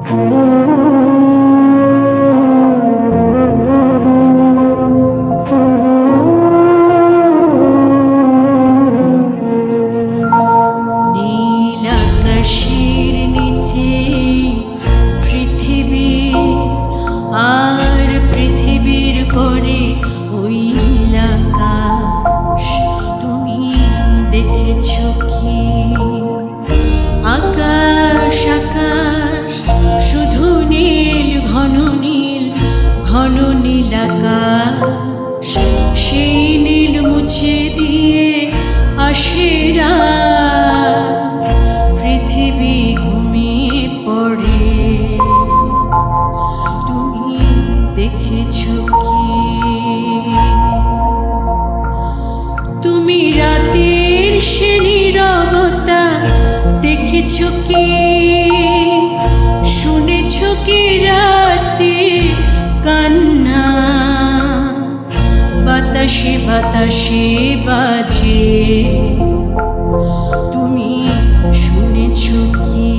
ঘন নীল আকাশ, সেই নীল মুছে দিয়ে আসে রাত, পৃথিবী ঘুমিয়ে পড়ে। তুমি দেখেছো কি? তুমি রাতের সে নীরবতা দেখেছো কি? শুনেছো কি রাত্রির কান্না? বাতাসে বাতাসে বাজে, তুমি শুনেছো কি?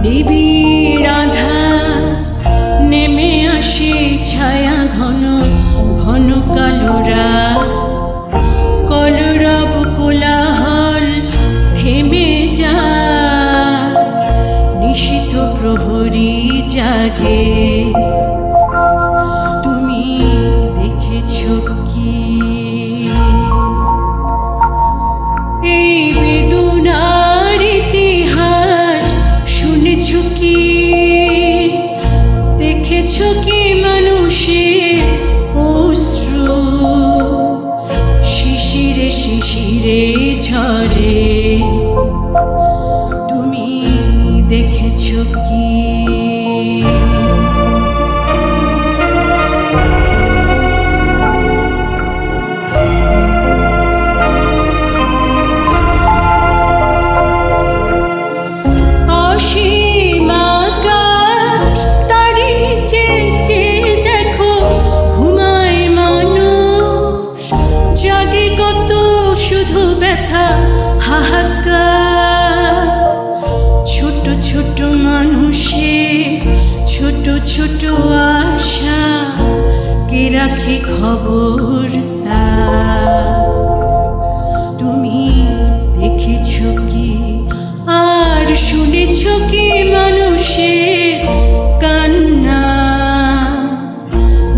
নিবিড় আঁধার নেমে আসে, ছায়া ঘন ঘন কালো রাত, কলরব কোলাহল থেমে যায়, নিশীথ প্রহরী জাগে। তুমি দেখেছো কি? এই বেদনার ইতিহাস শুনেছো কি? দেখেছো কি মানুষের অশ্রু শিশিরে শিশিরে ঝরে? তুমি দেখেছো কি? অসীম আকাশ তারি চেয়ে দেখো, ঘুমায় মানুষ, জাগে কত শুধু ব্যথা হাহাকার। ছোট ছোট মানুষের ছোট ছোট আশা, কে রাখে খবর তার? তুমি দেখেছো কি? আর শুনেছো কি মানুষের কান্না?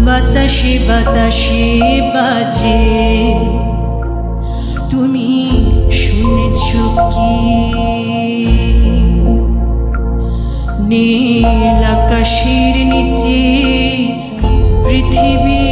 বাতাসে বাতাসে বাজে, তুমি শুনেছো কি? নীল আকাশের নিচে পৃথিবী